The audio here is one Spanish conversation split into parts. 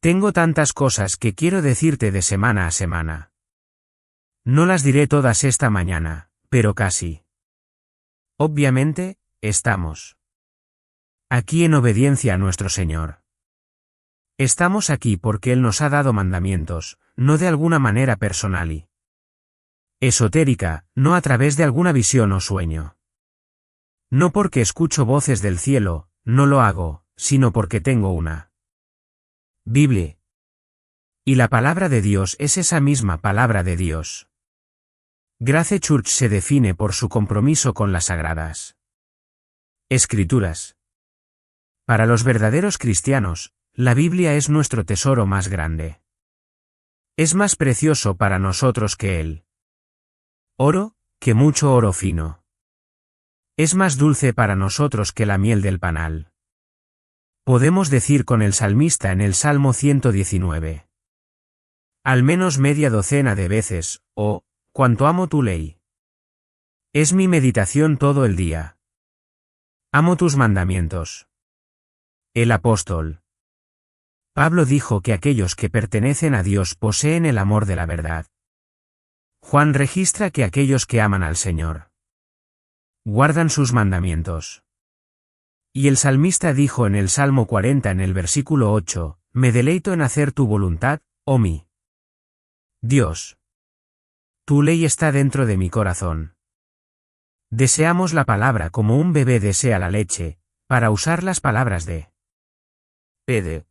Tengo tantas cosas que quiero decirte de semana a semana. No las diré todas esta mañana, pero casi. Obviamente, estamos aquí en obediencia a nuestro Señor. Estamos aquí porque Él nos ha dado mandamientos, no de alguna manera personal y esotérica, no a través de alguna visión o sueño. No porque escucho voces del cielo, no lo hago, sino porque tengo una Biblia. Y la palabra de Dios es esa misma palabra de Dios. Grace Church se define por su compromiso con las sagradas Escrituras. Para los verdaderos cristianos, la Biblia es nuestro tesoro más grande. Es más precioso para nosotros que el oro, que mucho oro fino. Es más dulce para nosotros que la miel del panal. Podemos decir con el salmista en el Salmo 119. Al menos media docena de veces, oh, cuánto amo tu ley. Es mi meditación todo el día. Amo tus mandamientos. El apóstol Pablo dijo que aquellos que pertenecen a Dios poseen el amor de la verdad. Juan registra que aquellos que aman al Señor guardan sus mandamientos. Y el salmista dijo en el Salmo 40 en el versículo 8, me deleito en hacer tu voluntad, oh mi Dios. Tu ley está dentro de mi corazón. Deseamos la palabra como un bebé desea la leche, para usar las palabras de Pedro.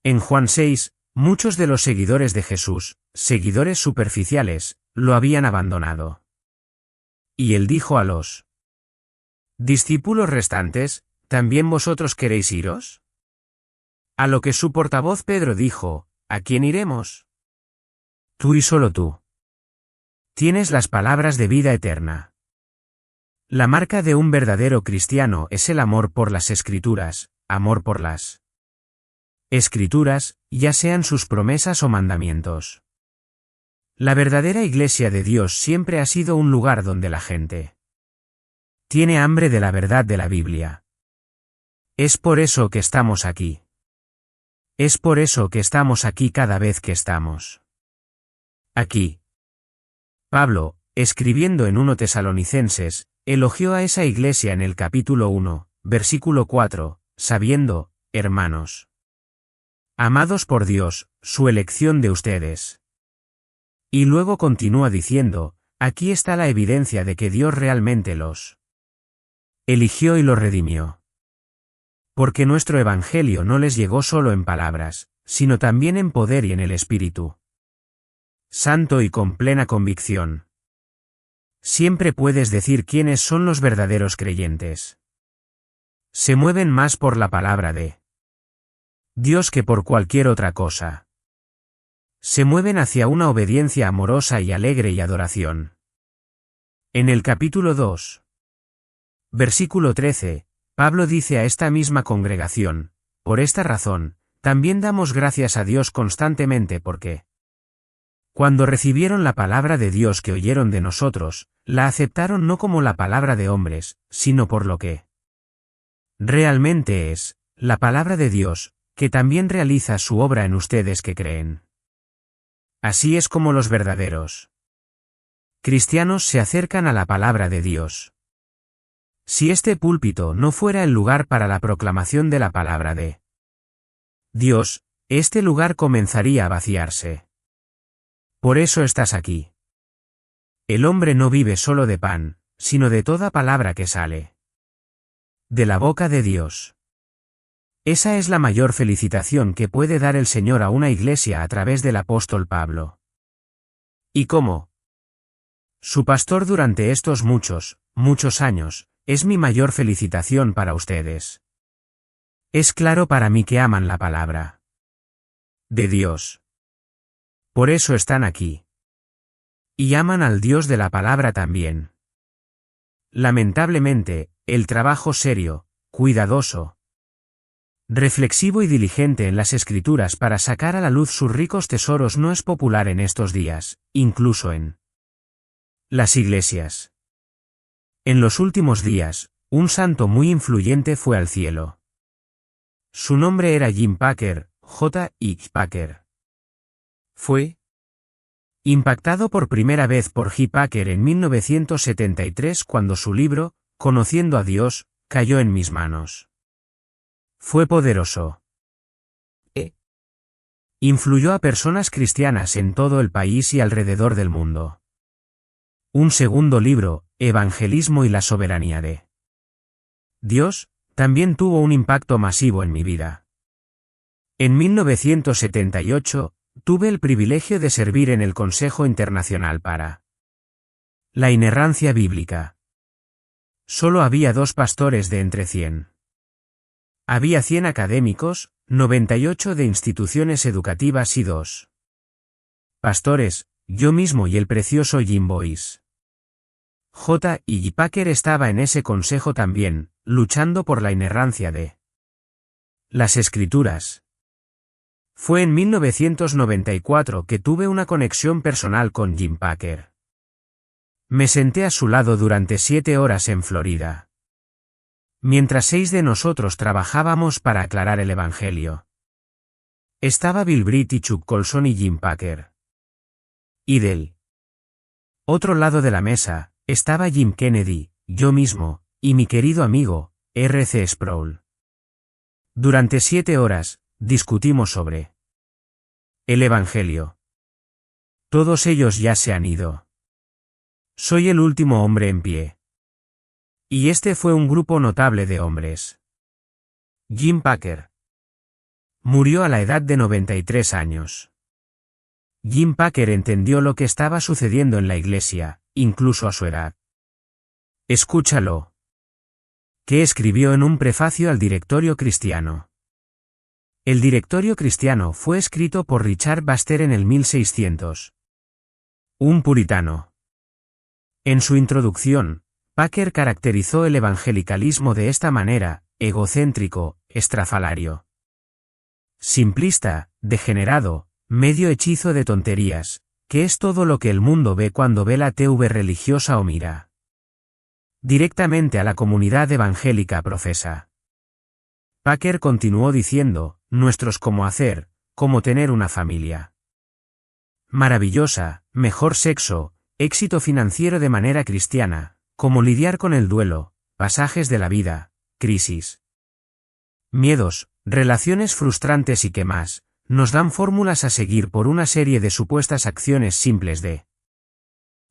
En Juan 6, muchos de los seguidores de Jesús, seguidores superficiales, lo habían abandonado. Y él dijo a los discípulos restantes, ¿también vosotros queréis iros? A lo que su portavoz Pedro dijo, ¿a quién iremos? Tú y solo tú. Tienes las palabras de vida eterna. La marca de un verdadero cristiano es el amor por las Escrituras, amor por las Escrituras, ya sean sus promesas o mandamientos. La verdadera Iglesia de Dios siempre ha sido un lugar donde la gente tiene hambre de la verdad de la Biblia. Es por eso que estamos aquí. Es por eso que estamos aquí cada vez que estamos aquí. Pablo, escribiendo en 1 Tesalonicenses, elogió a esa iglesia en el capítulo 1, versículo 4, sabiendo, hermanos, amados por Dios, su elección de ustedes. Y luego continúa diciendo, aquí está la evidencia de que Dios realmente los eligió y los redimió. Porque nuestro evangelio no les llegó solo en palabras, sino también en poder y en el Espíritu Santo y con plena convicción. Siempre puedes decir quiénes son los verdaderos creyentes. Se mueven más por la palabra de Dios que por cualquier otra cosa. Se mueven hacia una obediencia amorosa y alegre y adoración. En el capítulo 2, versículo 13, Pablo dice a esta misma congregación, por esta razón, también damos gracias a Dios constantemente porque cuando recibieron la palabra de Dios que oyeron de nosotros, la aceptaron no como la palabra de hombres, sino por lo que realmente es, la palabra de Dios, que también realiza su obra en ustedes que creen. Así es como los verdaderos cristianos se acercan a la palabra de Dios. Si este púlpito no fuera el lugar para la proclamación de la palabra de Dios, este lugar comenzaría a vaciarse. Por eso estás aquí. El hombre no vive solo de pan, sino de toda palabra que sale de la boca de Dios. Esa es la mayor felicitación que puede dar el Señor a una iglesia a través del apóstol Pablo. ¿Y cómo? Su pastor durante estos muchos años, es mi mayor felicitación para ustedes. Es claro para mí que aman la palabra de Dios. Por eso están aquí. Y aman al Dios de la palabra también. Lamentablemente, el trabajo serio, cuidadoso, reflexivo y diligente en las Escrituras para sacar a la luz sus ricos tesoros no es popular en estos días, incluso en las iglesias. En los últimos días, un santo muy influyente fue al cielo. Su nombre era Jim Packer, J. Packer. Fue impactado por primera vez por J. Packer en 1973 cuando su libro, Conociendo a Dios, cayó en mis manos. Fue poderoso. Influyó a personas cristianas en todo el país y alrededor del mundo. Un segundo libro, Evangelismo y la soberanía de Dios, también tuvo un impacto masivo en mi vida. En 1978, tuve el privilegio de servir en el Consejo Internacional para la Inerrancia Bíblica. Solo había 2 pastores de entre 100. Había 100 académicos, 98 de instituciones educativas y 2 pastores, yo mismo y el precioso Jim Boyce. J. Packer estaba en ese consejo también, luchando por la inerrancia de las Escrituras. Fue en 1994 que tuve una conexión personal con Jim Packer. Me senté a su lado durante 7 horas en Florida. Mientras 6 de nosotros trabajábamos para aclarar el Evangelio. Estaba Bill Britt y Chuck Colson y Jim Packer. Y del otro lado de la mesa, estaba Jim Kennedy, yo mismo, y mi querido amigo, R.C. Sproul. Durante 7 horas, discutimos sobre el Evangelio. Todos ellos ya se han ido. Soy el último hombre en pie. Y este fue un grupo notable de hombres. Jim Packer murió a la edad de 93 años. Jim Packer entendió lo que estaba sucediendo en la iglesia, incluso a su edad. Escúchalo. Que escribió en un prefacio al Directorio Cristiano. El Directorio Cristiano fue escrito por Richard Baxter en el 1600. Un puritano. En su introducción, Packer caracterizó el evangelicalismo de esta manera: egocéntrico, estrafalario, simplista, degenerado, medio hechizo de tonterías, que es todo lo que el mundo ve cuando ve la TV religiosa o mira directamente a la comunidad evangélica profesa. Packer continuó diciendo: nuestros cómo hacer, cómo tener una familia maravillosa, mejor sexo, éxito financiero de manera cristiana, cómo lidiar con el duelo, pasajes de la vida, crisis, miedos, relaciones frustrantes y qué más, nos dan fórmulas a seguir por una serie de supuestas acciones simples de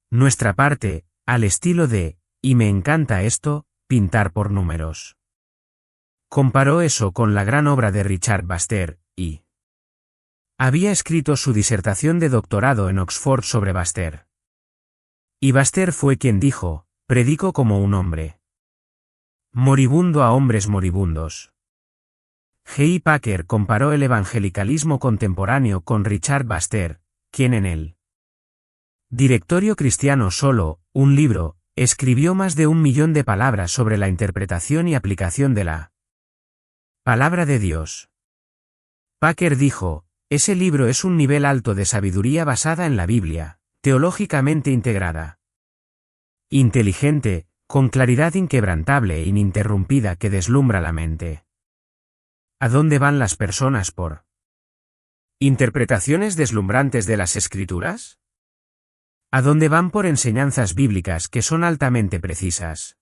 nuestra parte, al estilo de, y me encanta esto, pintar por números. Comparó eso con la gran obra de Richard Baxter, y había escrito su disertación de doctorado en Oxford sobre Baxter. Y Baxter fue quien dijo: predico como un hombre moribundo a hombres moribundos. G. Packer comparó el evangelicalismo contemporáneo con Richard Baxter, quien en el Directorio Cristiano solo, un libro, escribió más de 1 millón de palabras sobre la interpretación y aplicación de la palabra de Dios. Packer dijo: ese libro es un nivel alto de sabiduría basada en la Biblia, teológicamente integrada, inteligente, con claridad inquebrantable e ininterrumpida que deslumbra la mente. ¿A dónde van las personas por interpretaciones deslumbrantes de las Escrituras? ¿A dónde van por enseñanzas bíblicas que son altamente precisas,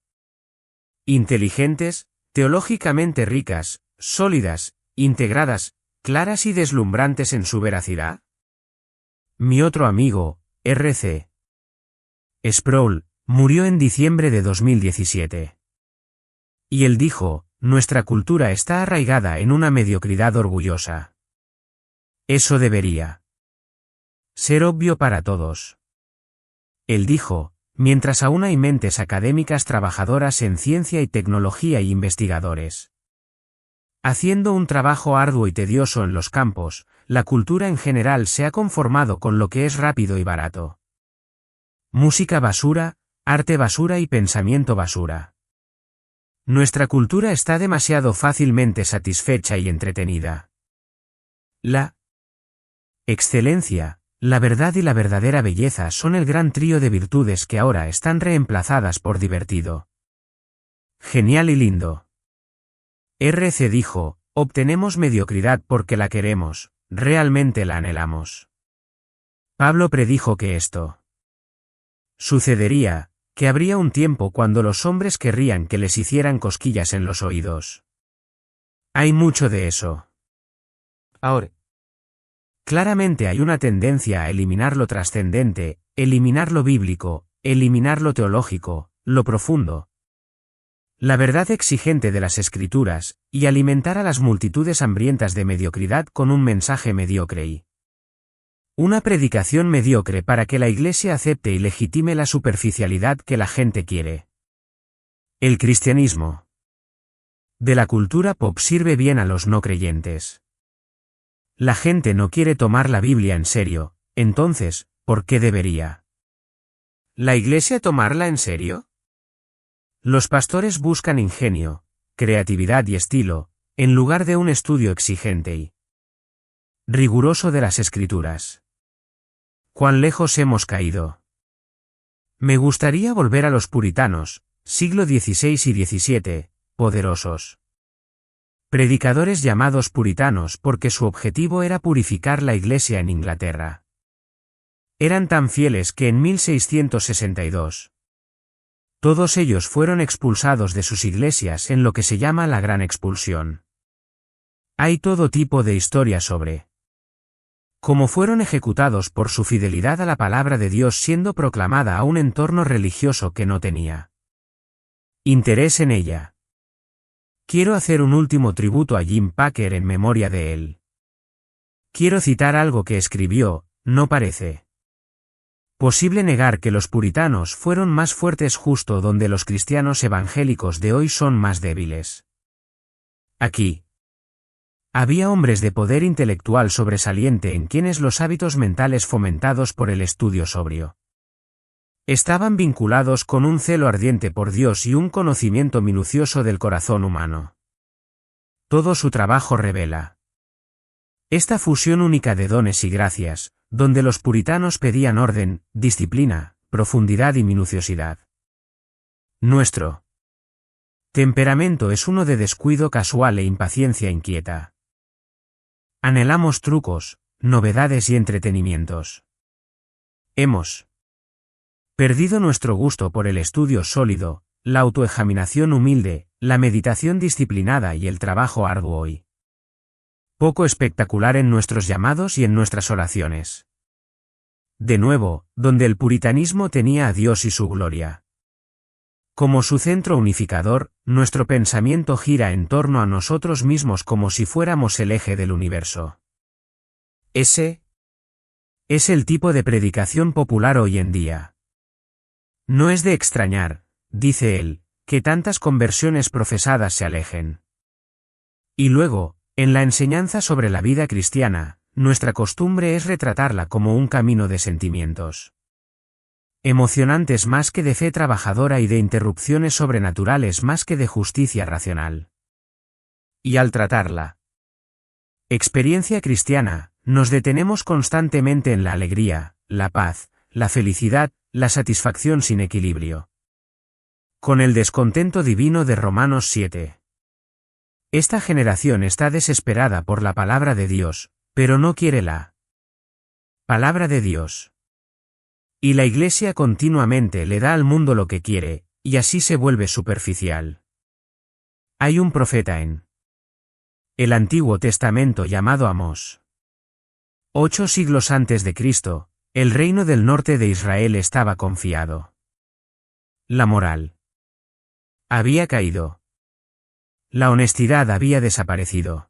inteligentes, teológicamente ricas, sólidas, integradas, claras y deslumbrantes en su veracidad? Mi otro amigo, R.C. Sproul, murió en diciembre de 2017. Y él dijo: nuestra cultura está arraigada en una mediocridad orgullosa. Eso debería ser obvio para todos. Él dijo: mientras aún hay mentes académicas trabajadoras en ciencia y tecnología y investigadores haciendo un trabajo arduo y tedioso en los campos, la cultura en general se ha conformado con lo que es rápido y barato. Música basura, arte basura y pensamiento basura. Nuestra cultura está demasiado fácilmente satisfecha y entretenida. La excelencia, la verdad y la verdadera belleza son el gran trío de virtudes que ahora están reemplazadas por divertido, genial y lindo. R.C. dijo: Obtenemos mediocridad porque la queremos, realmente la anhelamos. Pablo predijo que esto sucedería, que habría un tiempo cuando los hombres querrían que les hicieran cosquillas en los oídos. Hay mucho de eso ahora. Claramente hay una tendencia a eliminar lo trascendente, eliminar lo bíblico, eliminar lo teológico, lo profundo, la verdad exigente de las Escrituras, y alimentar a las multitudes hambrientas de mediocridad con un mensaje mediocre y una predicación mediocre para que la Iglesia acepte y legitime la superficialidad que la gente quiere. El cristianismo de la cultura pop sirve bien a los no creyentes. La gente no quiere tomar la Biblia en serio, entonces, ¿por qué debería la Iglesia tomarla en serio? Los pastores buscan ingenio, creatividad y estilo, en lugar de un estudio exigente y riguroso de las Escrituras. ¿Cuán lejos hemos caído? Me gustaría volver a los puritanos, siglo XVI y XVII, poderosos predicadores llamados puritanos porque su objetivo era purificar la Iglesia en Inglaterra. Eran tan fieles que en 1662 todos ellos fueron expulsados de sus iglesias en lo que se llama la Gran Expulsión. Hay todo tipo de historias sobre cómo fueron ejecutados por su fidelidad a la palabra de Dios siendo proclamada a un entorno religioso que no tenía interés en ella. Quiero hacer un último tributo a Jim Packer en memoria de él. Quiero citar algo que escribió, no parece posible negar que los puritanos fueron más fuertes justo donde los cristianos evangélicos de hoy son más débiles. Aquí había hombres de poder intelectual sobresaliente en quienes los hábitos mentales fomentados por el estudio sobrio estaban vinculados con un celo ardiente por Dios y un conocimiento minucioso del corazón humano. Todo su trabajo revela esta fusión única de dones y gracias, donde los puritanos pedían orden, disciplina, profundidad y minuciosidad. Nuestro temperamento es uno de descuido casual e impaciencia inquieta. Anhelamos trucos, novedades y entretenimientos. Hemos perdido nuestro gusto por el estudio sólido, la autoexaminación humilde, la meditación disciplinada y el trabajo arduo y poco espectacular en nuestros llamados y en nuestras oraciones. De nuevo, donde el puritanismo tenía a Dios y su gloria como su centro unificador, nuestro pensamiento gira en torno a nosotros mismos como si fuéramos el eje del universo. Ese es el tipo de predicación popular hoy en día. No es de extrañar, dice él, que tantas conversiones profesadas se alejen. Y luego, en la enseñanza sobre la vida cristiana, nuestra costumbre es retratarla como un camino de sentimientos emocionantes más que de fe trabajadora y de interrupciones sobrenaturales más que de justicia racional. Y al tratarla experiencia cristiana, nos detenemos constantemente en la alegría, la paz, la felicidad, la satisfacción sin equilibrio. Con el descontento divino de Romanos 7. Esta generación está desesperada por la palabra de Dios, pero no quiere la palabra de Dios. Y la Iglesia continuamente le da al mundo lo que quiere, y así se vuelve superficial. Hay un profeta en el Antiguo Testamento llamado Amós. 8 siglos antes de Cristo, el reino del norte de Israel estaba confiado. La moral había caído. La honestidad había desaparecido.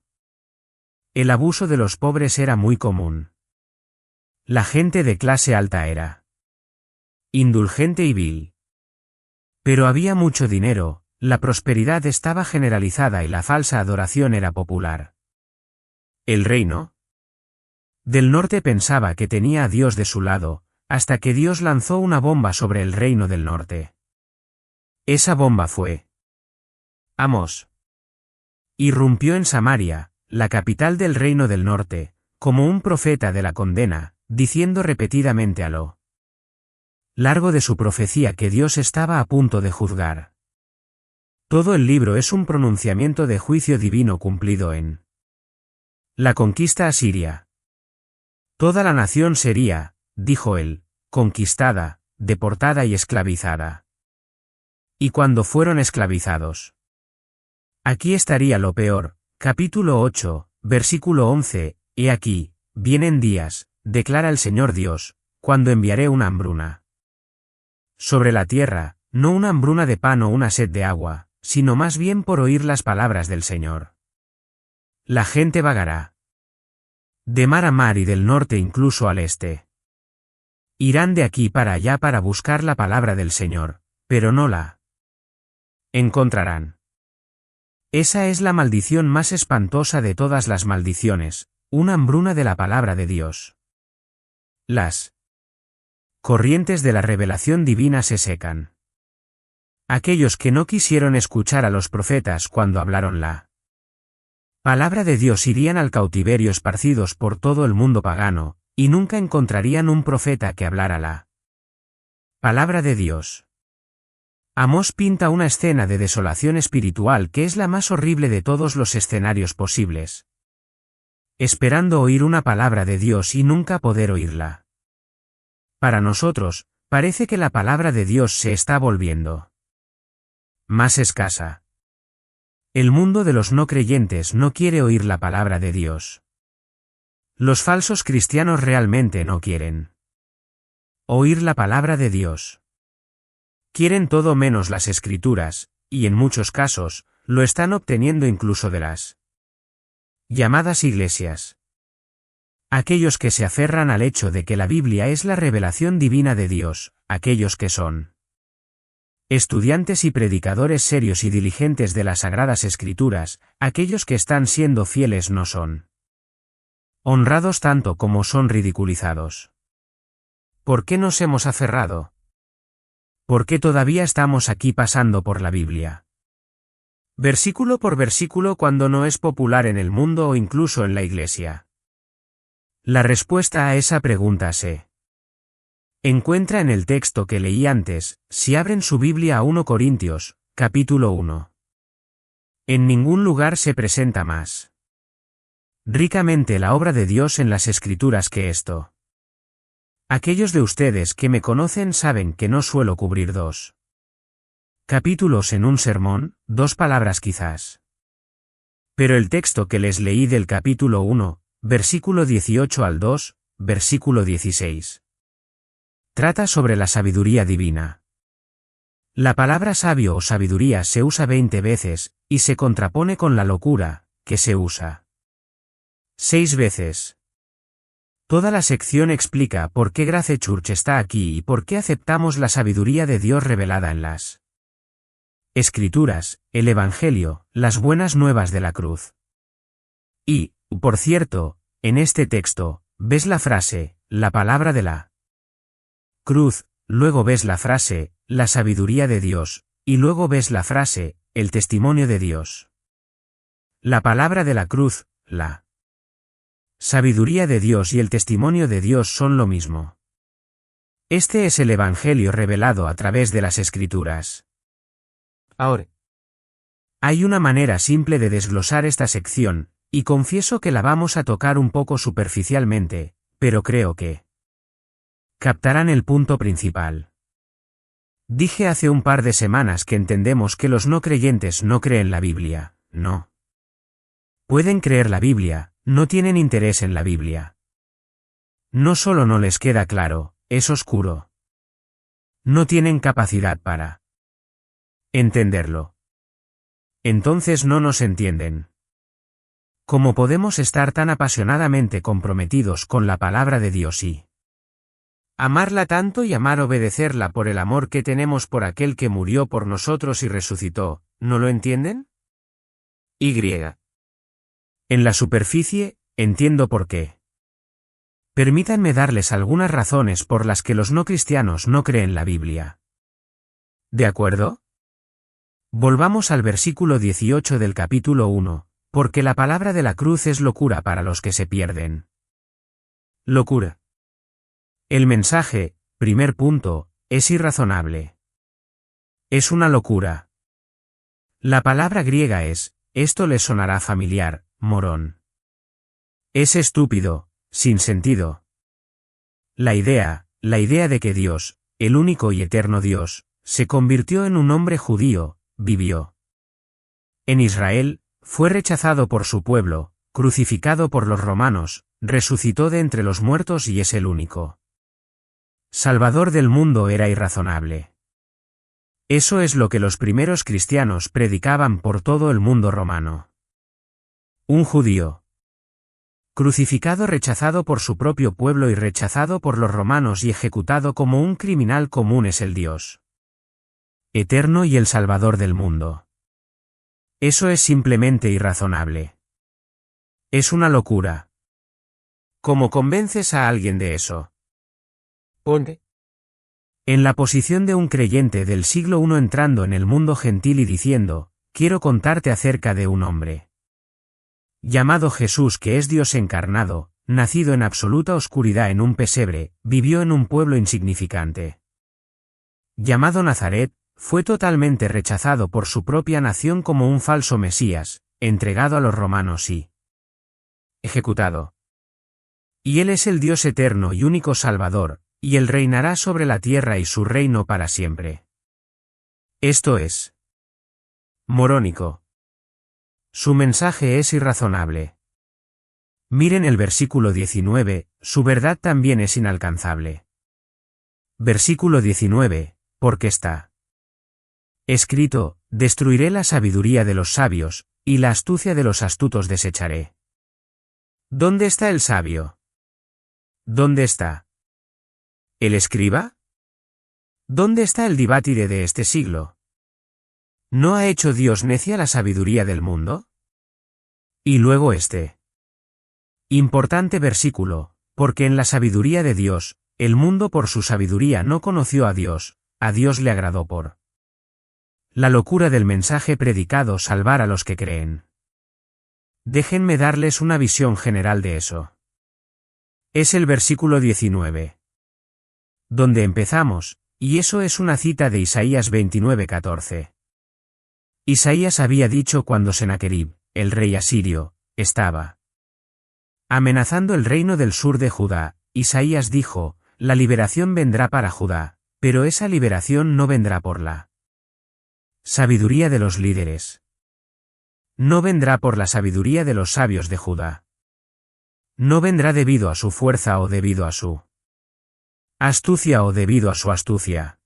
El abuso de los pobres era muy común. La gente de clase alta era indulgente y vil. Pero había mucho dinero, la prosperidad estaba generalizada y la falsa adoración era popular. El reino del norte pensaba que tenía a Dios de su lado, hasta que Dios lanzó una bomba sobre el reino del norte. Esa bomba fue Amós. Irrumpió en Samaria, la capital del reino del norte, como un profeta de la condena, diciendo repetidamente a lo largo de su profecía que Dios estaba a punto de juzgar Todo el libro es un pronunciamiento de juicio divino cumplido en la conquista asiria. Toda la nación sería, dijo él, conquistada, deportada y esclavizada. Y cuando fueron esclavizados. Aquí estaría lo peor, capítulo 8, versículo 11, he aquí, vienen días, declara el Señor Dios, cuando enviaré una hambruna sobre la tierra, no una hambruna de pan o una sed de agua, sino más bien por oír las palabras del Señor. La gente vagará de mar a mar y del norte incluso al este. Irán de aquí para allá para buscar la palabra del Señor, pero no la encontrarán. Esa es la maldición más espantosa de todas las maldiciones, una hambruna de la palabra de Dios. Las corrientes de la revelación divina se secan. Aquellos que no quisieron escuchar a los profetas cuando hablaron la palabra de Dios irían al cautiverio esparcidos por todo el mundo pagano, y nunca encontrarían un profeta que hablara la palabra de Dios. Amós pinta una escena de desolación espiritual que es la más horrible de todos los escenarios posibles. Esperando oír una palabra de Dios y nunca poder oírla. Para nosotros, parece que la palabra de Dios se está volviendo más escasa. El mundo de los no creyentes no quiere oír la palabra de Dios. Los falsos cristianos realmente no quieren oír la palabra de Dios. Quieren todo menos las Escrituras, y en muchos casos, lo están obteniendo incluso de las llamadas iglesias. Aquellos que se aferran al hecho de que la Biblia es la revelación divina de Dios, aquellos que son estudiantes y predicadores serios y diligentes de las Sagradas Escrituras, aquellos que están siendo fieles no son honrados tanto como son ridiculizados. ¿Por qué nos hemos aferrado? ¿Por qué todavía estamos aquí pasando por la Biblia? Versículo por versículo cuando no es popular en el mundo o incluso en la iglesia. La respuesta a esa pregunta se encuentra en el texto que leí antes, si abren su Biblia a 1 Corintios, capítulo 1. En ningún lugar se presenta más ricamente la obra de Dios en las Escrituras que esto. Aquellos de ustedes que me conocen saben que no suelo cubrir 2 capítulos en un sermón, 2 palabras quizás. Pero el texto que les leí del capítulo 1, versículo 18 al 2, versículo 16. Trata sobre la sabiduría divina. La palabra sabio o sabiduría se usa 20 veces, y se contrapone con la locura, que se usa 6 veces. Toda la sección explica por qué Grace Church está aquí y por qué aceptamos la sabiduría de Dios revelada en las Escrituras, el Evangelio, las buenas nuevas de la cruz. Y, por cierto, en este texto, ves la frase, la palabra de la cruz, luego ves la frase, la sabiduría de Dios, y luego ves la frase, el testimonio de Dios. La palabra de la cruz, la sabiduría de Dios y el testimonio de Dios son lo mismo. Este es el Evangelio revelado a través de las Escrituras. Ahora, hay una manera simple de desglosar esta sección, y confieso que la vamos a tocar un poco superficialmente, pero creo que captarán el punto principal. Dije hace un par de semanas que entendemos que los no creyentes no creen la Biblia, no. Pueden creer la Biblia, no tienen interés en la Biblia. No solo no les queda claro, es oscuro. No tienen capacidad para entenderlo. Entonces no nos entienden. ¿Cómo podemos estar tan apasionadamente comprometidos con la palabra de Dios y amarla tanto y amar obedecerla por el amor que tenemos por aquel que murió por nosotros y resucitó? ¿No lo entienden? Y. En la superficie, entiendo por qué. Permítanme darles algunas razones por las que los no cristianos no creen la Biblia. ¿De acuerdo? Volvamos al versículo 18 del capítulo 1, porque la palabra de la cruz es locura para los que se pierden. Locura. El mensaje, primer punto, es irrazonable. Es una locura. La palabra griega es, esto le sonará familiar, morón. Es estúpido, sin sentido. La idea de que Dios, el único y eterno Dios, se convirtió en un hombre judío, vivió en Israel, fue rechazado por su pueblo, crucificado por los romanos, resucitó de entre los muertos y es el único Salvador del mundo era irrazonable. Eso es lo que los primeros cristianos predicaban por todo el mundo romano. Un judío crucificado, rechazado por su propio pueblo y rechazado por los romanos y ejecutado como un criminal común, es el Dios eterno y el Salvador del mundo. Eso es simplemente irrazonable. Es una locura. ¿Cómo convences a alguien de eso? Ponte en la posición de un creyente del siglo I entrando en el mundo gentil y diciendo, quiero contarte acerca de un hombre llamado Jesús, que es Dios encarnado, nacido en absoluta oscuridad en un pesebre, vivió en un pueblo insignificante llamado Nazaret, fue totalmente rechazado por su propia nación como un falso Mesías, entregado a los romanos y ejecutado. Y Él es el Dios eterno y único Salvador, y Él reinará sobre la tierra y su reino para siempre. Esto es morónico. Su mensaje es irrazonable. Miren el versículo 19, su verdad también es inalcanzable. Versículo 19, porque está escrito, destruiré la sabiduría de los sabios, y la astucia de los astutos desecharé. ¿Dónde está el sabio? ¿Dónde está el escriba? ¿Dónde está el dibátide de este siglo? ¿No ha hecho Dios necia la sabiduría del mundo? Y luego este importante versículo, porque en la sabiduría de Dios, el mundo por su sabiduría no conoció a Dios le agradó por la locura del mensaje predicado salvar a los que creen. Déjenme darles una visión general de eso. Es el versículo 19. Donde empezamos, y eso es una cita de Isaías 29:14. Isaías había dicho cuando Sennacherib, el rey asirio, estaba amenazando el reino del sur de Judá, Isaías dijo, la liberación vendrá para Judá, pero esa liberación no vendrá por la sabiduría de los líderes. No vendrá por la sabiduría de los sabios de Judá. No vendrá debido a su fuerza o debido a su astucia o debido a su astucia.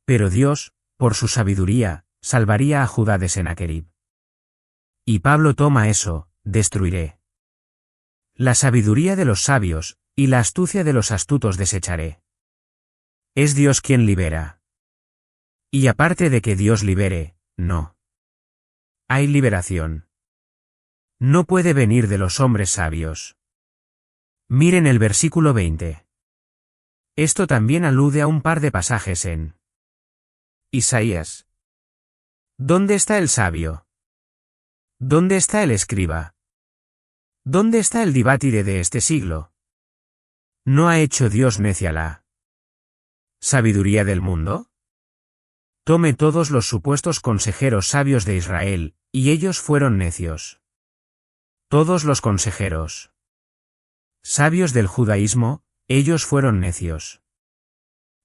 Pero Dios, por su sabiduría, salvaría a Judá de Sennacherib. Y Pablo toma eso, destruiré la sabiduría de los sabios, y la astucia de los astutos desecharé. Es Dios quien libera. Y aparte de que Dios libere, no hay liberación. No puede venir de los hombres sabios. Miren el versículo 20. Esto también alude a un par de pasajes en Isaías. ¿Dónde está el sabio? ¿Dónde está el escriba? ¿Dónde está el dibátide de este siglo? ¿No ha hecho Dios necia la sabiduría del mundo? Tome todos los supuestos consejeros sabios de Israel, y ellos fueron necios. Todos los consejeros sabios del judaísmo, ellos fueron necios.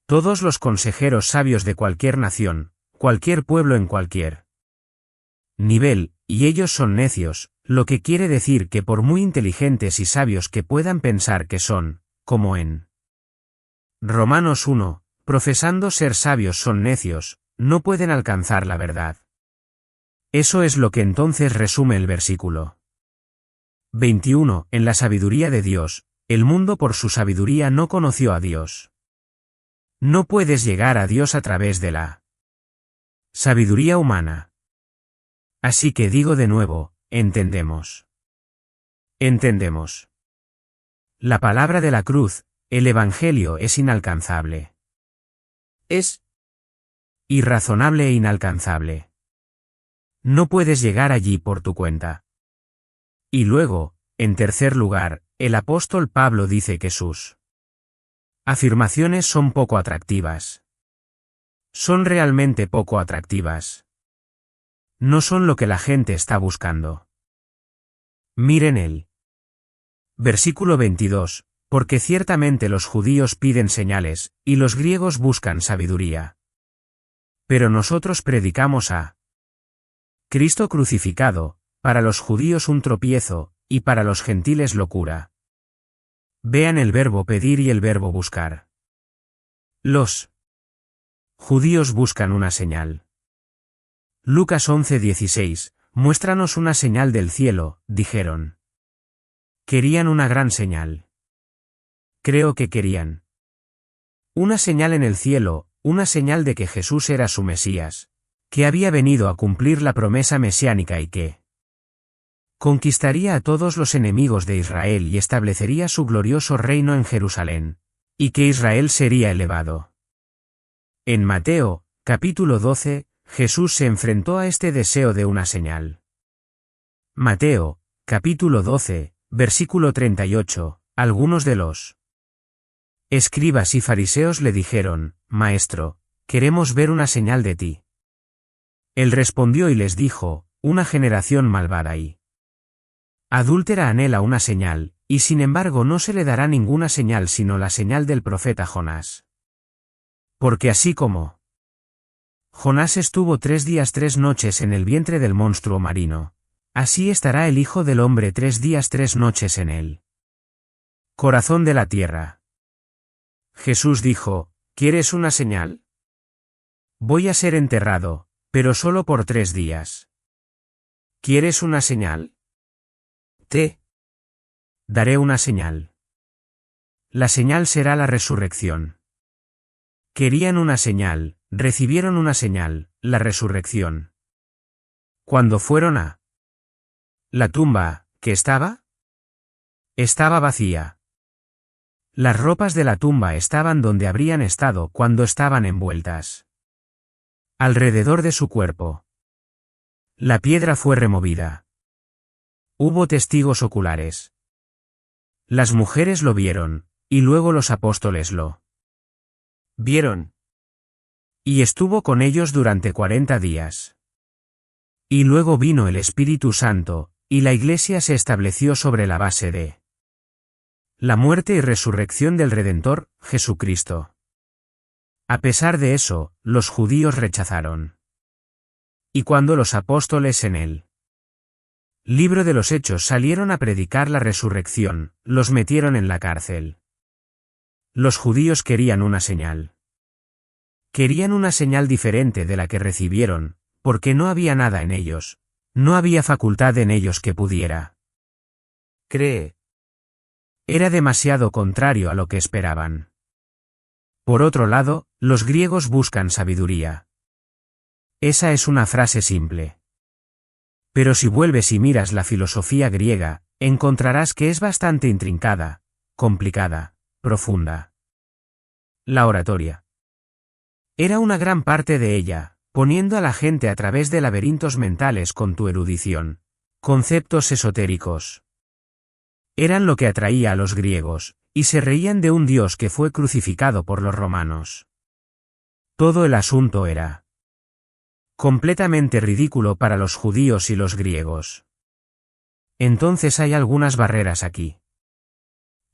Todos los consejeros sabios de cualquier nación, cualquier pueblo en cualquier nivel, y ellos son necios, lo que quiere decir que por muy inteligentes y sabios que puedan pensar que son, como en Romanos 1, profesando ser sabios son necios, no pueden alcanzar la verdad. Eso es lo que entonces resume el versículo 21, en la sabiduría de Dios, el mundo por su sabiduría no conoció a Dios. No puedes llegar a Dios a través de la sabiduría humana. Así que digo de nuevo, entendemos. Entendemos. La palabra de la cruz, el Evangelio es inalcanzable. Es irrazonable e inalcanzable. No puedes llegar allí por tu cuenta. Y luego, en tercer lugar, el apóstol Pablo dice que sus afirmaciones son poco atractivas. Son realmente poco atractivas. No son lo que la gente está buscando. Miren el versículo 22, porque ciertamente los judíos piden señales, y los griegos buscan sabiduría. Pero nosotros predicamos a Cristo crucificado, para los judíos un tropiezo, y para los gentiles locura. Vean el verbo pedir y el verbo buscar. Los judíos buscan una señal. Lucas 11:16, muéstranos una señal del cielo, dijeron. Querían una gran señal. Creo que querían una señal en el cielo, una señal de que Jesús era su Mesías, que había venido a cumplir la promesa mesiánica y que conquistaría a todos los enemigos de Israel y establecería su glorioso reino en Jerusalén, y que Israel sería elevado. En Mateo, capítulo 12, Jesús se enfrentó a este deseo de una señal. Mateo, capítulo 12, versículo 38, algunos de los escribas y fariseos le dijeron, Maestro, queremos ver una señal de ti. Él respondió y les dijo, una generación malvada y adúltera anhela una señal, y sin embargo no se le dará ninguna señal sino la señal del profeta Jonás. Porque así como Jonás estuvo 3 días 3 noches en el vientre del monstruo marino, así estará el Hijo del Hombre 3 días 3 noches en el corazón de la tierra. Jesús dijo, ¿quieres una señal? Voy a ser enterrado, pero solo por 3 días. ¿Quieres una señal? Te daré una señal. La señal será la resurrección. Querían una señal, recibieron una señal, la resurrección. Cuando fueron a la tumba, ¿qué estaba? Estaba vacía. Las ropas de la tumba estaban donde habrían estado cuando estaban envueltas alrededor de su cuerpo. La piedra fue removida. Hubo testigos oculares. Las mujeres lo vieron, y luego los apóstoles lo vieron. Y estuvo con ellos durante 40 días. Y luego vino el Espíritu Santo, y la Iglesia se estableció sobre la base de la muerte y resurrección del Redentor, Jesucristo. A pesar de eso, los judíos rechazaron. Y cuando los apóstoles en el Libro de los Hechos salieron a predicar la resurrección, los metieron en la cárcel. Los judíos querían una señal. Querían una señal diferente de la que recibieron, porque no había nada en ellos, no había facultad en ellos que pudiera creer. Era demasiado contrario a lo que esperaban. Por otro lado, los griegos buscan sabiduría. Esa es una frase simple. Pero si vuelves y miras la filosofía griega, encontrarás que es bastante intrincada, complicada, profunda. La oratoria era una gran parte de ella, poniendo a la gente a través de laberintos mentales con tu erudición. Conceptos esotéricos eran lo que atraía a los griegos, y se reían de un Dios que fue crucificado por los romanos. Todo el asunto era completamente ridículo para los judíos y los griegos. Entonces hay algunas barreras aquí.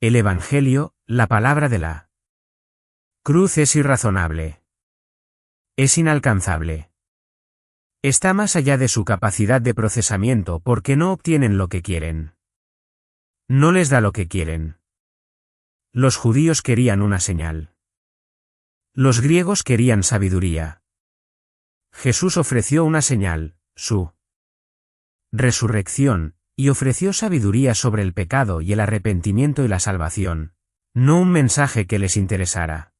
El Evangelio, la palabra de la cruz es irrazonable. Es inalcanzable. Está más allá de su capacidad de procesamiento porque no obtienen lo que quieren. No les da lo que quieren. Los judíos querían una señal. Los griegos querían sabiduría. Jesús ofreció una señal, su resurrección, y ofreció sabiduría sobre el pecado y el arrepentimiento y la salvación, no un mensaje que les interesara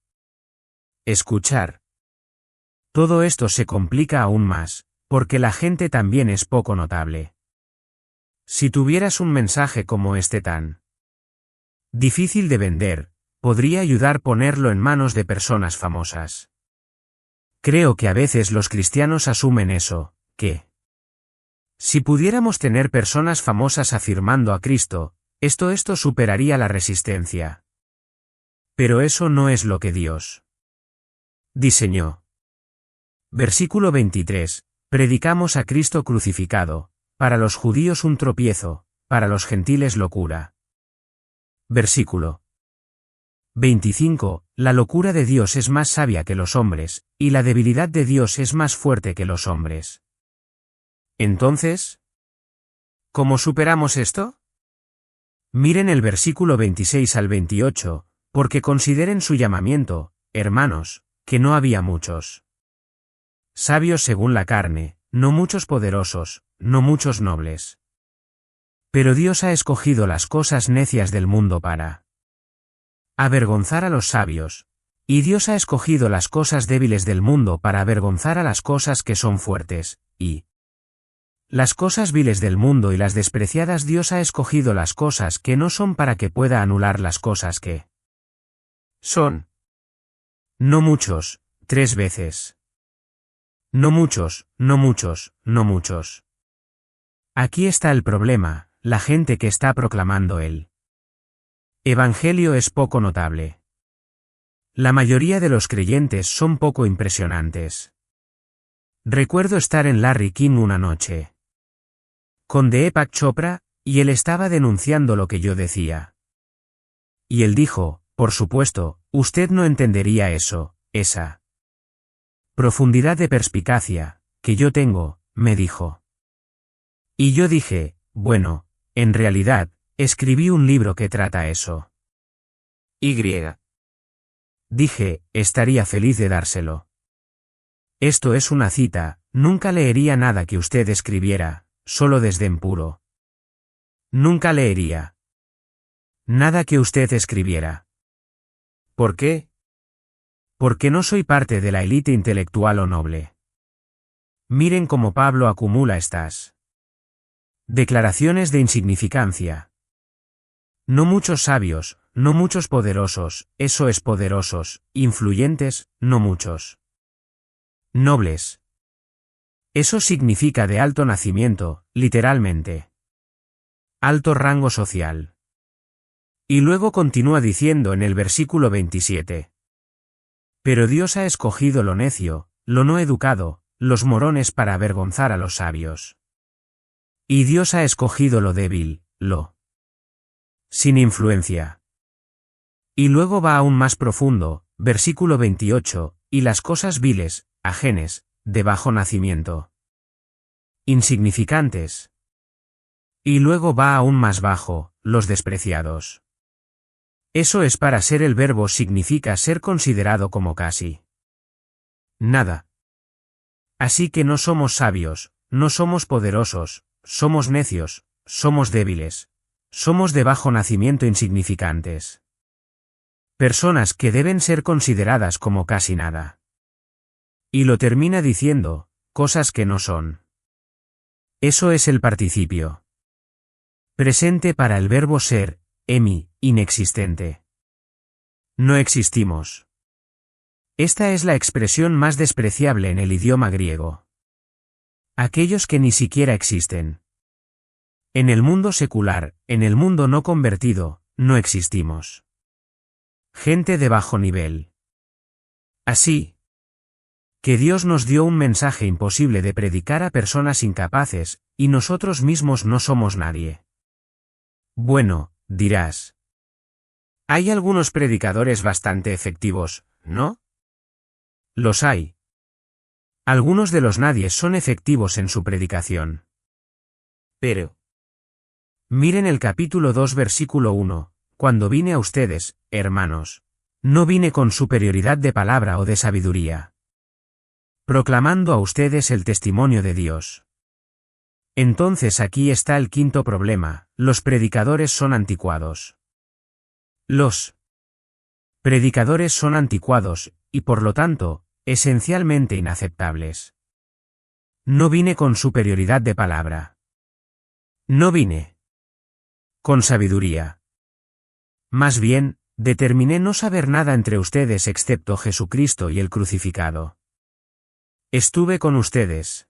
escuchar. Todo esto se complica aún más, porque la gente también es poco notable. Si tuvieras un mensaje como este tan difícil de vender, podría ayudar ponerlo en manos de personas famosas. Creo que a veces los cristianos asumen eso, que si pudiéramos tener personas famosas afirmando a Cristo, esto superaría la resistencia. Pero eso no es lo que Dios diseñó. Versículo 23. Predicamos a Cristo crucificado, para los judíos un tropiezo, para los gentiles locura. Versículo 25. La locura de Dios es más sabia que los hombres, y la debilidad de Dios es más fuerte que los hombres. Entonces, ¿cómo superamos esto? Miren el versículo 26 al 28, porque consideren su llamamiento, hermanos, que no había muchos sabios según la carne, no muchos poderosos, no muchos nobles. Pero Dios ha escogido las cosas necias del mundo para avergonzar a los sabios, y Dios ha escogido las cosas débiles del mundo para avergonzar a las cosas que son fuertes, y las cosas viles del mundo y las despreciadas. Dios ha escogido las cosas que no son para que pueda anular las cosas que son. No muchos, 3 veces. No muchos, no muchos, no muchos. Aquí está el problema, la gente que está proclamando el Evangelio es poco notable. La mayoría de los creyentes son poco impresionantes. Recuerdo estar en Larry King una noche con Deepak Chopra, y él estaba denunciando lo que yo decía. Y él dijo, por supuesto, usted no entendería eso, esa profundidad de perspicacia que yo tengo, me dijo. Y yo dije, bueno, en realidad, escribí un libro que trata eso. Dije, estaría feliz de dárselo. Esto es una cita, nunca leería nada que usted escribiera, solo desdén puro. Nunca leería nada que usted escribiera. ¿Por qué? Porque no soy parte de la élite intelectual o noble. Miren cómo Pablo acumula estas declaraciones de insignificancia. No muchos sabios, no muchos poderosos, eso es poderosos, influyentes, no muchos nobles. Eso significa de alto nacimiento, literalmente. Alto rango social. Y luego continúa diciendo en el versículo 27. Pero Dios ha escogido lo necio, lo no educado, los morones para avergonzar a los sabios. Y Dios ha escogido lo débil, lo sin influencia. Y luego va aún más profundo, versículo 28, y las cosas viles, ajenes, de bajo nacimiento. Insignificantes. Y luego va aún más bajo, los despreciados. Eso es para ser el verbo significa ser considerado como casi nada. Así que no somos sabios, no somos poderosos, somos necios, somos débiles, somos de bajo nacimiento insignificantes. Personas que deben ser consideradas como casi nada. Y lo termina diciendo, cosas que no son. Eso es el participio presente para el verbo ser, inexistente. No existimos. Esta es la expresión más despreciable en el idioma griego. Aquellos que ni siquiera existen. En el mundo secular, en el mundo no convertido, no existimos. Gente de bajo nivel. Así que Dios nos dio un mensaje imposible de predicar a personas incapaces, y nosotros mismos no somos nadie. Bueno, dirás. Hay algunos predicadores bastante efectivos, ¿no? Los hay. Algunos de los nadies son efectivos en su predicación. Pero miren el capítulo 2 versículo 1, cuando vine a ustedes, hermanos, no vine con superioridad de palabra o de sabiduría, proclamando a ustedes el testimonio de Dios. Entonces aquí está el quinto problema, los predicadores son anticuados. Los predicadores son anticuados, y por lo tanto, esencialmente inaceptables. No vine con superioridad de palabra. No vine con sabiduría. Más bien, determiné no saber nada entre ustedes excepto Jesucristo y el crucificado. Estuve con ustedes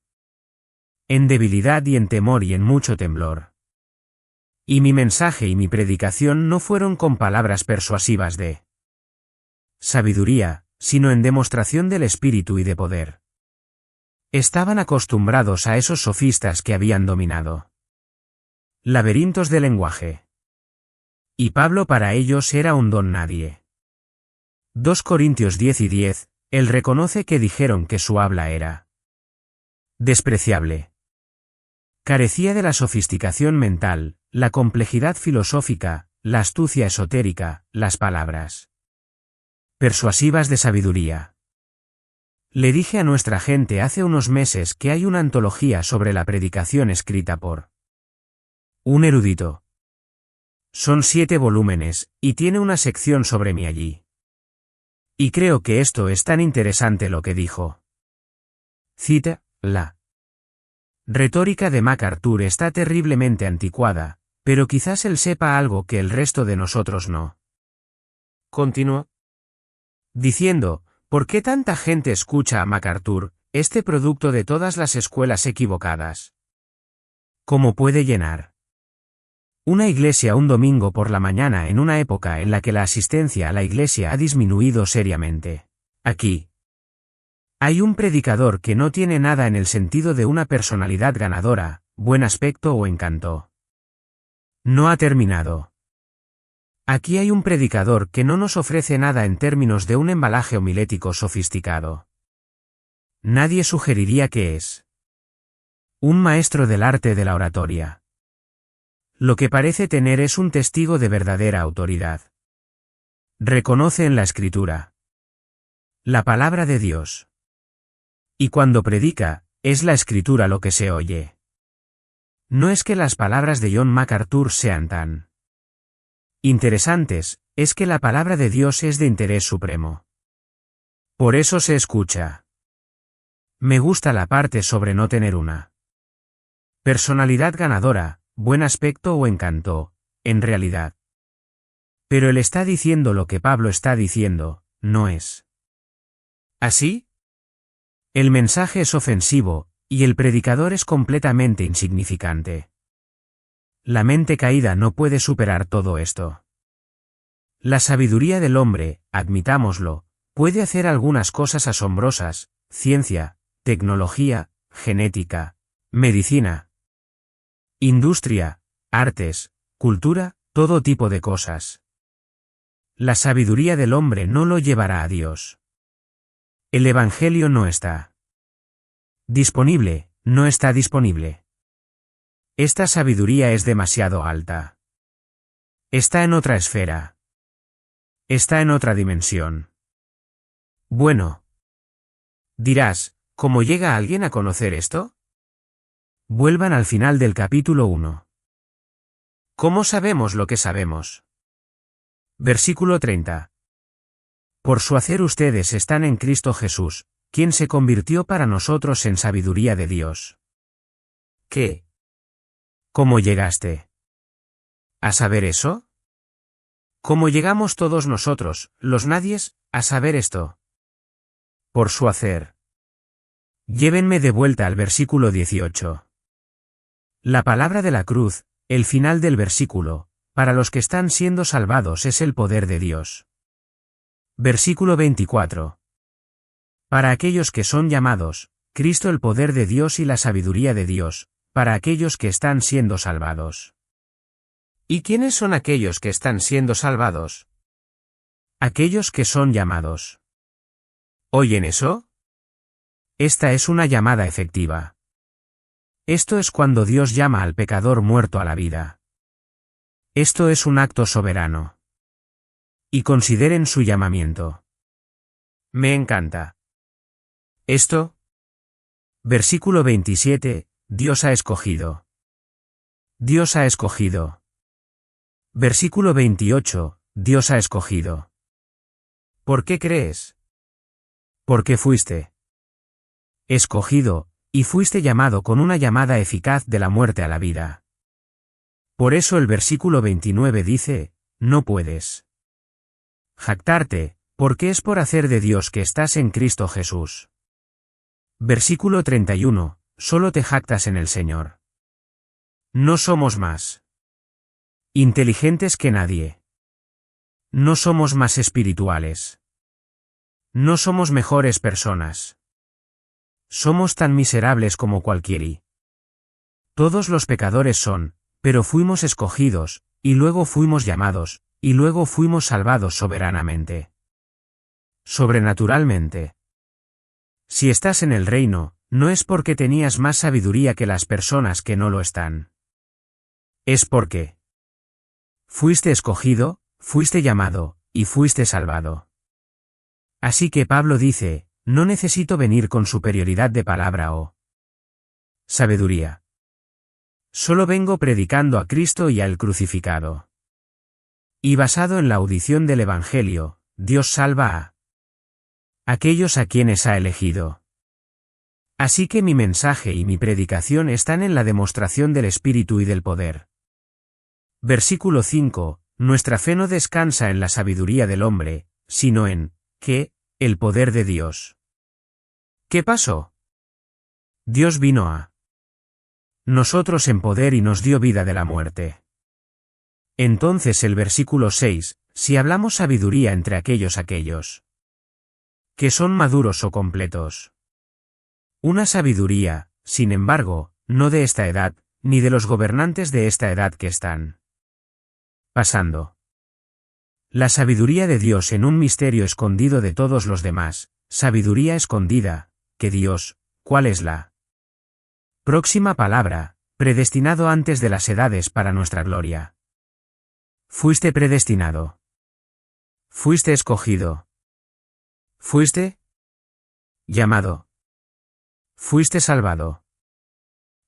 en debilidad y en temor y en mucho temblor. Y mi mensaje y mi predicación no fueron con palabras persuasivas de sabiduría, sino en demostración del Espíritu y de poder. Estaban acostumbrados a esos sofistas que habían dominado laberintos de lenguaje. Y Pablo para ellos era un don nadie. 2 Corintios 10:10, él reconoce que dijeron que su habla era despreciable. Carecía de la sofisticación mental, la complejidad filosófica, la astucia esotérica, las palabras persuasivas de sabiduría. Le dije a nuestra gente hace unos meses que hay una antología sobre la predicación escrita por un erudito. Son 7 volúmenes, y tiene una sección sobre mí allí. Y creo que esto es tan interesante lo que dijo. Cita, la retórica de MacArthur está terriblemente anticuada, pero quizás él sepa algo que el resto de nosotros no. Continuó diciendo, ¿por qué tanta gente escucha a MacArthur, este producto de todas las escuelas equivocadas? ¿Cómo puede llenar una iglesia un domingo por la mañana en una época en la que la asistencia a la iglesia ha disminuido seriamente? Aquí hay un predicador que no tiene nada en el sentido de una personalidad ganadora, buen aspecto o encanto. No ha terminado. Aquí hay un predicador que no nos ofrece nada en términos de un embalaje homilético sofisticado. Nadie sugeriría que es un maestro del arte de la oratoria. Lo que parece tener es un testigo de verdadera autoridad. Reconoce en la Escritura la palabra de Dios. Y cuando predica, es la Escritura lo que se oye. No es que las palabras de John MacArthur sean tan interesantes, es que la palabra de Dios es de interés supremo. Por eso se escucha. Me gusta la parte sobre no tener una personalidad ganadora, buen aspecto o encanto, en realidad. Pero él está diciendo lo que Pablo está diciendo, ¿no es así? El mensaje es ofensivo, y el predicador es completamente insignificante. La mente caída no puede superar todo esto. La sabiduría del hombre, admitámoslo, puede hacer algunas cosas asombrosas, ciencia, tecnología, genética, medicina, industria, artes, cultura, todo tipo de cosas. La sabiduría del hombre no lo llevará a Dios. El Evangelio no está disponible, no está disponible. Esta sabiduría es demasiado alta. Está en otra esfera. Está en otra dimensión. Bueno. Dirás, ¿cómo llega alguien a conocer esto? Vuelvan al final del capítulo 1. ¿Cómo sabemos lo que sabemos? Versículo 30. Por su hacer ustedes están en Cristo Jesús, quien se convirtió para nosotros en sabiduría de Dios. ¿Qué? ¿Cómo llegaste a saber eso? ¿Cómo llegamos todos nosotros, los nadies, a saber esto? Por su hacer. Llévenme de vuelta al versículo 18. La palabra de la cruz, el final del versículo, para los que están siendo salvados es el poder de Dios. Versículo 24. Para aquellos que son llamados, Cristo el poder de Dios y la sabiduría de Dios, para aquellos que están siendo salvados. ¿Y quiénes son aquellos que están siendo salvados? Aquellos que son llamados. ¿Oyen eso? Esta es una llamada efectiva. Esto es cuando Dios llama al pecador muerto a la vida. Esto es un acto soberano. Y consideren su llamamiento. Me encanta. Esto. Versículo 27, Dios ha escogido. Dios ha escogido. Versículo 28, Dios ha escogido. ¿Por qué crees? Porque fuiste escogido, y fuiste llamado con una llamada eficaz de la muerte a la vida. Por eso el versículo 29 dice, no puedes jactarte, porque es por hacer de Dios que estás en Cristo Jesús. Versículo 31, solo te jactas en el Señor. No somos más inteligentes que nadie. No somos más espirituales. No somos mejores personas. somos tan miserables como cualquiera. Todos los pecadores son, pero fuimos escogidos, y luego fuimos llamados, y luego fuimos salvados soberanamente. Sobrenaturalmente. Si estás en el reino, no es porque tenías más sabiduría que las personas que no lo están. Es porque fuiste escogido, fuiste llamado, y fuiste salvado. Así que Pablo dice, no necesito venir con superioridad de palabra o sabiduría. Solo vengo predicando a Cristo y al crucificado. Y basado en la audición del Evangelio, Dios salva a aquellos a quienes ha elegido. Así que mi mensaje y mi predicación están en la demostración del Espíritu y del poder. Versículo 5, nuestra fe no descansa en la sabiduría del hombre, sino en, ¿qué? El poder de Dios. ¿Qué pasó? Dios vino a nosotros en poder y nos dio vida de la muerte. Entonces el versículo 6, si hablamos sabiduría entre aquellos que son maduros o completos. Una sabiduría, sin embargo, no de esta edad, ni de los gobernantes de esta edad que están pasando. La sabiduría de Dios en un misterio escondido de todos los demás, sabiduría escondida, que Dios, ¿cuál es la próxima palabra? Predestinado antes de las edades para nuestra gloria. Fuiste predestinado. Fuiste escogido. Fuiste llamado. Fuiste salvado.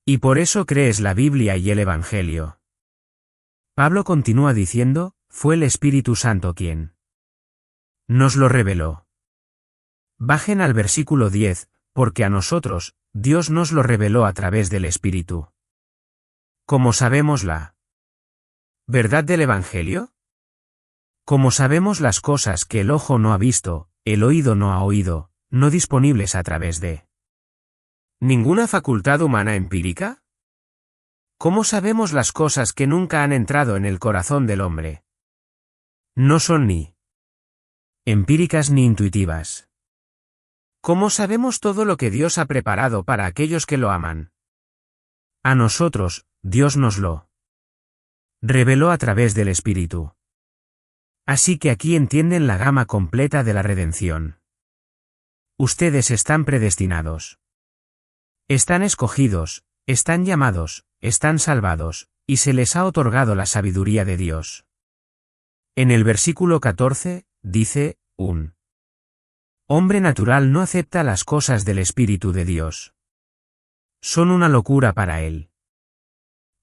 Y por eso crees la Biblia y el Evangelio. Pablo continúa diciendo, fue el Espíritu Santo quien nos lo reveló. Bajen al versículo 10, porque a nosotros, Dios nos lo reveló a través del Espíritu. ¿Cómo sabemos la verdad del Evangelio? ¿Cómo sabemos las cosas que el ojo no ha visto, el oído no ha oído, no disponibles a través de ninguna facultad humana empírica? ¿Cómo sabemos las cosas que nunca han entrado en el corazón del hombre? No son ni empíricas ni intuitivas. ¿Cómo sabemos todo lo que Dios ha preparado para aquellos que lo aman? A nosotros, Dios nos lo reveló a través del Espíritu. Así que aquí entienden la gama completa de la redención. Ustedes están predestinados. Están escogidos, están llamados, están salvados, y se les ha otorgado la sabiduría de Dios. En el versículo 14, dice, un hombre natural no acepta las cosas del Espíritu de Dios. Son una locura para él.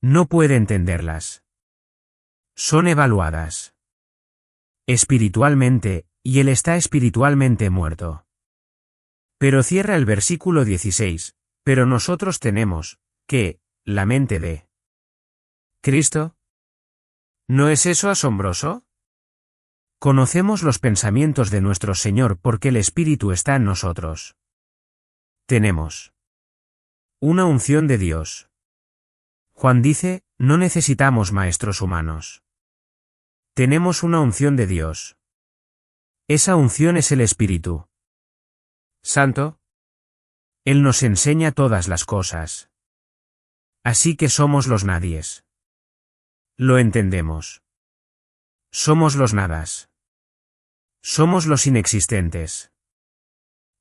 No puede entenderlas. Son evaluadas espiritualmente, y él está espiritualmente muerto. Pero cierra el versículo 16, pero nosotros tenemos, ¿qué? La mente de Cristo. ¿No es eso asombroso? Conocemos los pensamientos de nuestro Señor porque el Espíritu está en nosotros. Tenemos una unción de Dios. Juan dice, no necesitamos maestros humanos. Tenemos una unción de Dios. Esa unción es el Espíritu Santo. Él nos enseña todas las cosas. Así que somos los nadies. Lo entendemos. Somos los nadas. Somos los inexistentes.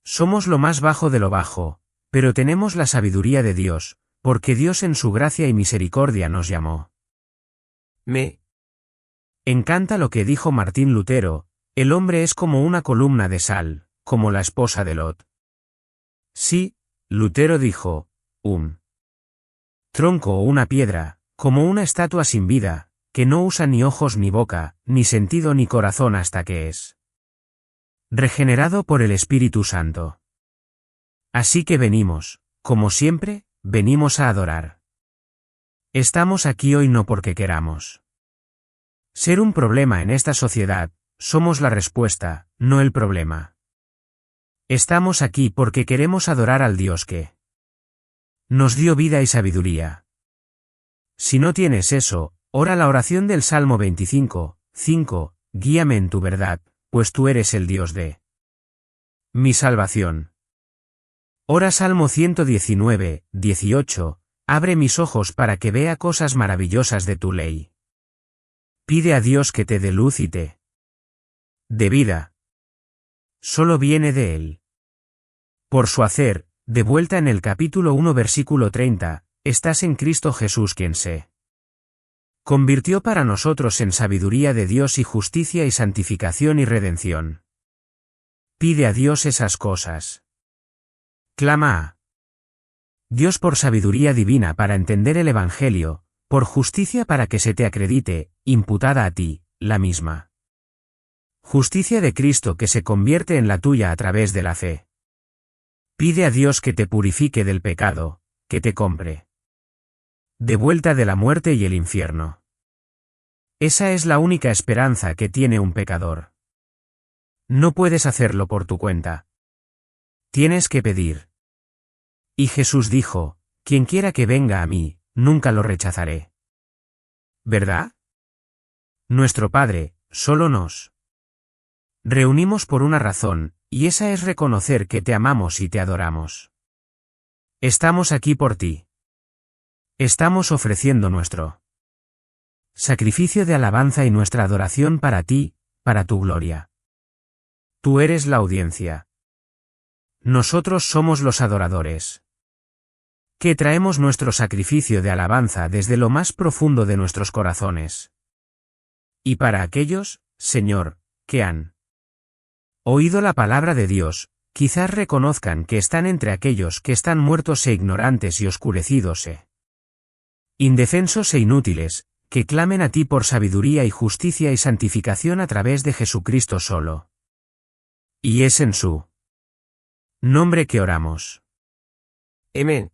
Somos lo más bajo de lo bajo, pero tenemos la sabiduría de Dios, porque Dios en su gracia y misericordia nos llamó. Me encanta lo que dijo Martín Lutero, el hombre es como una columna de sal, como la esposa de Lot. Sí, Lutero dijo, un tronco o una piedra, como una estatua sin vida, que no usa ni ojos ni boca, ni sentido ni corazón hasta que es regenerado por el Espíritu Santo. Así que venimos, como siempre, venimos a adorar. Estamos aquí hoy no porque queramos ser un problema en esta sociedad, somos la respuesta, no el problema. Estamos aquí porque queremos adorar al Dios que nos dio vida y sabiduría. Si no tienes eso, ora la oración del Salmo 25, 5, guíame en tu verdad, pues tú eres el Dios de mi salvación. Ora Salmo 119, 18, abre mis ojos para que vea cosas maravillosas de tu ley. Pide a Dios que te dé luz y te dé vida. Solo viene de Él. Por su hacer, de vuelta en el capítulo 1 versículo 30, estás en Cristo Jesús quien se convirtió para nosotros en sabiduría de Dios y justicia y santificación y redención. Pide a Dios esas cosas. Clama a Dios por sabiduría divina para entender el Evangelio, por justicia para que se te acredite, imputada a ti, la misma justicia de Cristo que se convierte en la tuya a través de la fe. Pide a Dios que te purifique del pecado, que te compre de vuelta de la muerte y el infierno. Esa es la única esperanza que tiene un pecador. No puedes hacerlo por tu cuenta. Tienes que pedir. Y Jesús dijo, quien quiera que venga a mí, nunca lo rechazaré. ¿Verdad? Nuestro Padre, solo nos reunimos por una razón, y esa es reconocer que te amamos y te adoramos. Estamos aquí por ti. Estamos ofreciendo nuestro sacrificio de alabanza y nuestra adoración para ti, para tu gloria. Tú eres la audiencia. Nosotros somos los adoradores. Que traemos nuestro sacrificio de alabanza desde lo más profundo de nuestros corazones. Y para aquellos, Señor, que han oído la palabra de Dios, quizás reconozcan que están entre aquellos que están muertos e ignorantes y oscurecidos indefensos e inútiles, que clamen a ti por sabiduría y justicia y santificación a través de Jesucristo solo. Y es en su nombre que oramos. Amén.